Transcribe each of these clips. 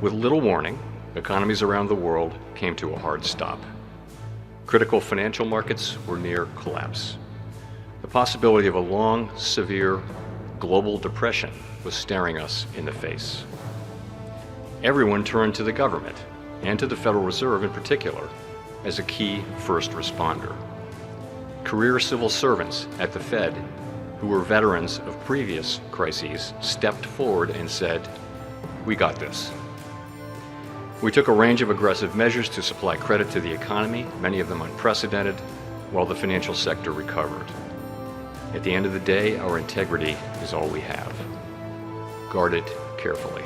With little warning, economies around the world came to a hard stop. Critical financial markets were near collapse. The possibility of a long, severe global depression was staring us in the face. Everyone turned to the government, and to the Federal Reserve in particular, as a key first responder. Career civil servants at the Fed, who were veterans of previous crises, stepped forward and said, "We got this." We took a range of aggressive measures to supply credit to the economy, many of them unprecedented, while the financial sector recovered. At the end of the day, our integrity is all we have. Guard it carefully.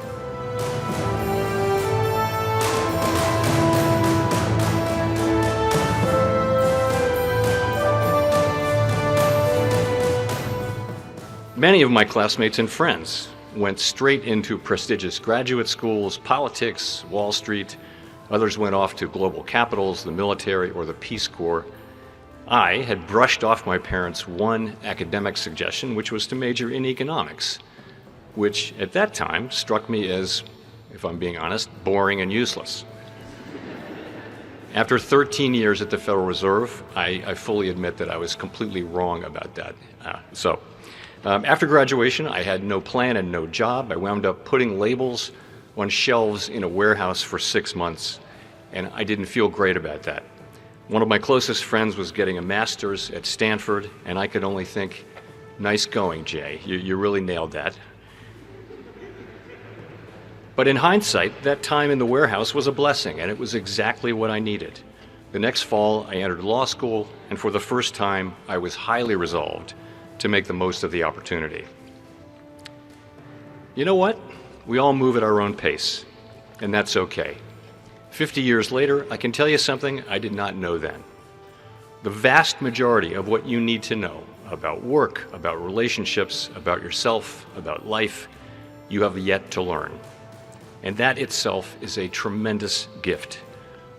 Many of my classmates and friends went straight into prestigious graduate schools, politics, Wall Street. Others went off to global capitals, the military, or the Peace Corps. I had brushed off my parents' one academic suggestion, which was to major in economics, which at that time struck me as, if I'm being honest, boring and useless. After 13 years at the Federal Reserve, I fully admit that I was completely wrong about that. After graduation, I had no plan and no job. I wound up putting labels on shelves in a warehouse for 6 months, and I didn't feel great about that. One of my closest friends was getting a master's at Stanford, and I could only think, nice going, Jay. You really nailed that. But in hindsight, that time in the warehouse was a blessing, and it was exactly what I needed. The next fall, I entered law school, and for the first time, I was highly resolved to make the most of the opportunity. You know what? We all move at our own pace, and that's okay. 50 years later, I can tell you something I did not know then. The vast majority of what you need to know about work, about relationships, about yourself, about life, you have yet to learn. And that itself is a tremendous gift.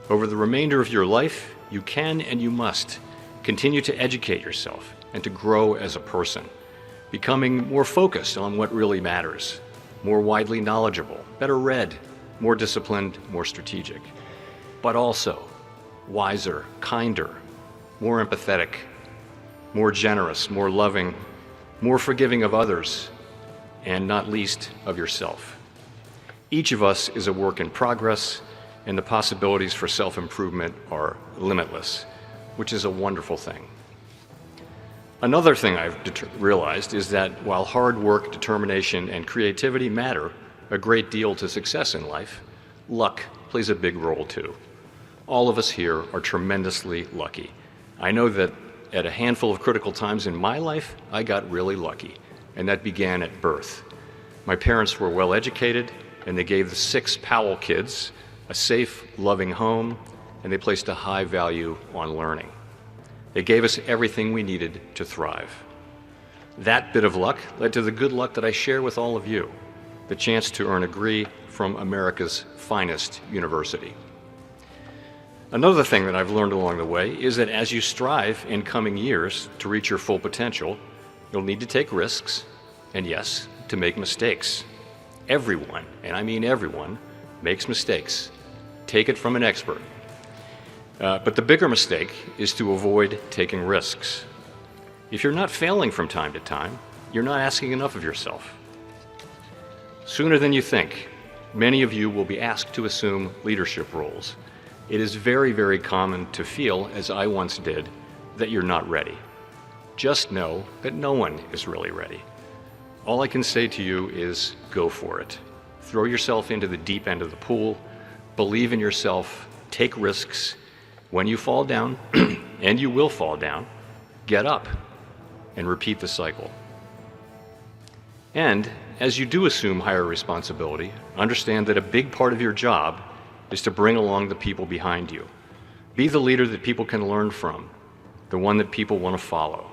Over the remainder of your life, you can and you must continue to educate yourself and to grow as a person, becoming more focused on what really matters, more widely knowledgeable, better read, more disciplined, more strategic, but also wiser, kinder, more empathetic, more generous, more loving, more forgiving of others, and not least of yourself. Each of us is a work in progress, and the possibilities for self-improvement are limitless, which is a wonderful thing. Another thing I've realized is that while hard work, determination, and creativity matter a great deal to success in life, luck plays a big role too. All of us here are tremendously lucky. I know that at a handful of critical times in my life, I got really lucky, and that began at birth. My parents were well educated, and they gave the 6 Powell kids a safe, loving home, and they placed a high value on learning. They gave us everything we needed to thrive. That bit of luck led to the good luck that I share with all of you, the chance to earn a degree from America's finest university. Another thing that I've learned along the way is that as you strive in coming years to reach your full potential, you'll need to take risks, and yes, to make mistakes. Everyone, and I mean everyone, makes mistakes. Take it from an expert. But the bigger mistake is to avoid taking risks. If you're not failing from time to time, you're not asking enough of yourself. Sooner than you think, many of you will be asked to assume leadership roles. It is very, very common to feel, as I once did, that you're not ready. Just know that no one is really ready. All I can say to you is go for it. Throw yourself into the deep end of the pool, believe in yourself, take risks. When you fall down, and you will fall down, get up and repeat the cycle. And as you do assume higher responsibility, understand that a big part of your job is to bring along the people behind you. Be the leader that people can learn from, the one that people want to follow.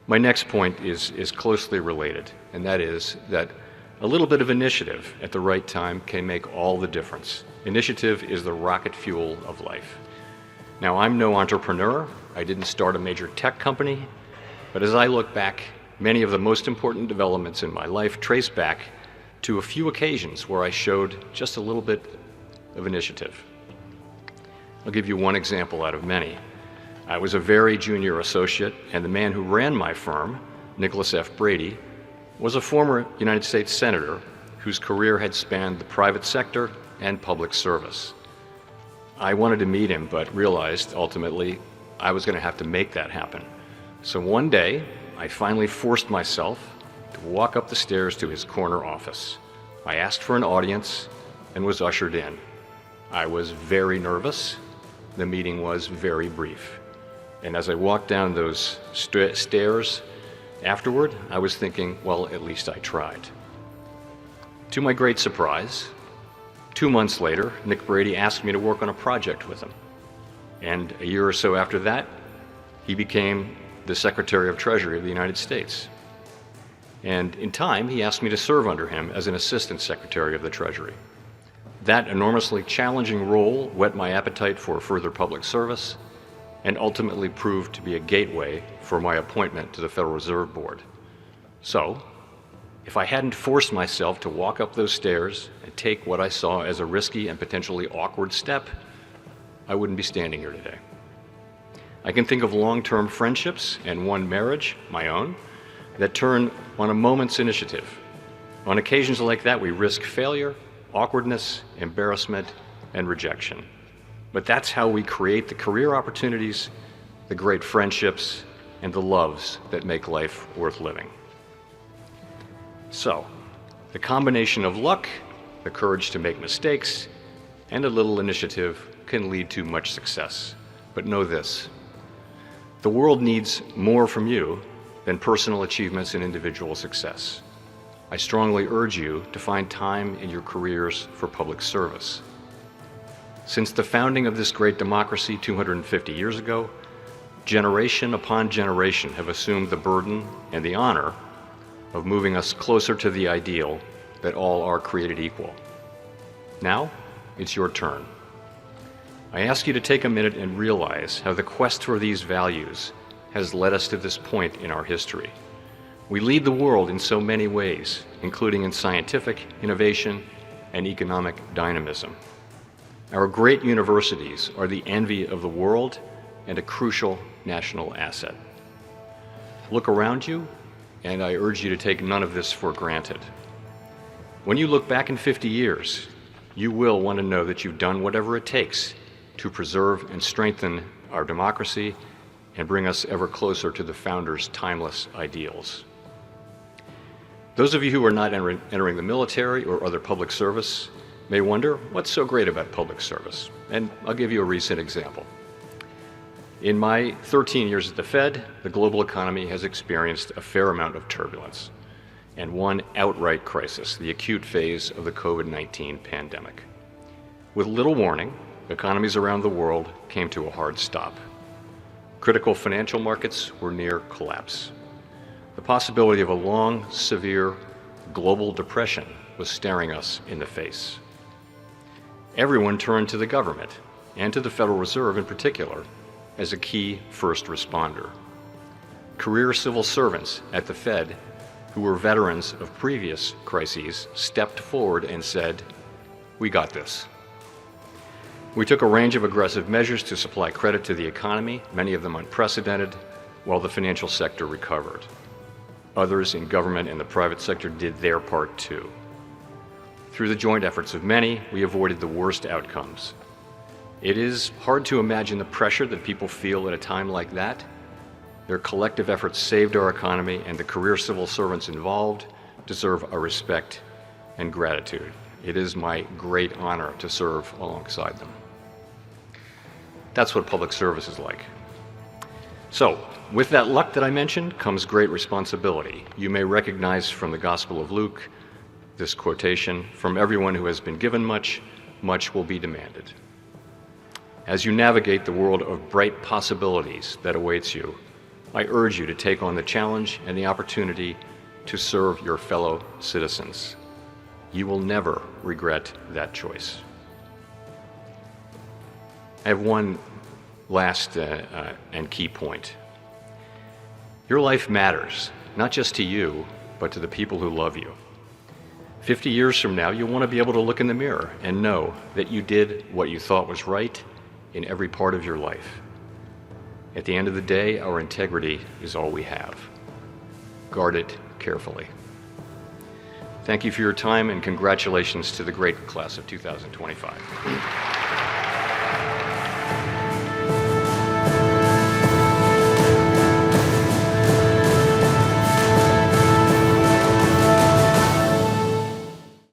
My next point is closely related, and that is that a little bit of initiative at the right time can make all the difference. Initiative is the rocket fuel of life. Now, I'm no entrepreneur. I didn't start a major tech company. But as I look back, many of the most important developments in my life trace back to a few occasions where I showed just a little bit of initiative. I'll give you one example out of many. I was a very junior associate, and the man who ran my firm, Nicholas F. Brady, was a former United States Senator whose career had spanned the private sector and public service. I wanted to meet him, but realized ultimately I was going to have to make that happen. So one day, I finally forced myself to walk up the stairs to his corner office. I asked for an audience and was ushered in. I was very nervous. The meeting was very brief. And as I walked down those stairs afterward, I was thinking, well, at least I tried. To my great surprise, 2 months later, Nick Brady asked me to work on a project with him. And a year or so after that, he became the Secretary of Treasury of the United States. And in time, he asked me to serve under him as an Assistant Secretary of the Treasury. That enormously challenging role whet my appetite for further public service and ultimately proved to be a gateway for my appointment to the Federal Reserve Board. So, if I hadn't forced myself to walk up those stairs and take what I saw as a risky and potentially awkward step, I wouldn't be standing here today. I can think of long-term friendships and one marriage, my own, that turn on a moment's initiative. On occasions like that, we risk failure, awkwardness, embarrassment, and rejection. But that's how we create the career opportunities, the great friendships, and the loves that make life worth living. So, the combination of luck, the courage to make mistakes, and a little initiative can lead to much success. But know this: the world needs more from you than personal achievements and individual success. I strongly urge you to find time in your careers for public service. Since the founding of this great democracy 250 years ago, generation upon generation have assumed the burden and the honor of moving us closer to the ideal that all are created equal. Now, it's your turn. I ask you to take a minute and realize how the quest for these values has led us to this point in our history. We lead the world in so many ways, including in scientific innovation and economic dynamism. Our great universities are the envy of the world and a crucial national asset. Look around you, and I urge you to take none of this for granted. When you look back in 50 years, you will want to know that you've done whatever it takes to preserve and strengthen our democracy and bring us ever closer to the founders' timeless ideals. Those of you who are not entering the military or other public service may wonder, what's so great about public service? And I'll give you a recent example. In my 13 years at the Fed, the global economy has experienced a fair amount of turbulence and one outright crisis, the acute phase of the COVID-19 pandemic. With little warning, economies around the world came to a hard stop. Critical financial markets were near collapse. The possibility of a long, severe global depression was staring us in the face. Everyone turned to the government, and to the Federal Reserve in particular, as a key first responder. Career civil servants at the Fed, who were veterans of previous crises, stepped forward and said, "We got this." We took a range of aggressive measures to supply credit to the economy, many of them unprecedented, while the financial sector recovered. Others in government and the private sector did their part too. Through the joint efforts of many, we avoided the worst outcomes. It is hard to imagine the pressure that people feel at a time like that. Their collective efforts saved our economy, and the career civil servants involved deserve our respect and gratitude. It is my great honor to serve alongside them. That's what public service is like. So, with that luck that I mentioned comes great responsibility. You may recognize from the Gospel of Luke this quotation, "From everyone who has been given much, much will be demanded." As you navigate the world of bright possibilities that awaits you, I urge you to take on the challenge and the opportunity to serve your fellow citizens. You will never regret that choice. I have one last and key point. Your life matters, not just to you, but to the people who love you. 50 years from now, you'll want to be able to look in the mirror and know that you did what you thought was right in every part of your life. At the end of the day, our integrity is all we have. Guard it carefully. Thank you for your time, and congratulations to the great class of 2025.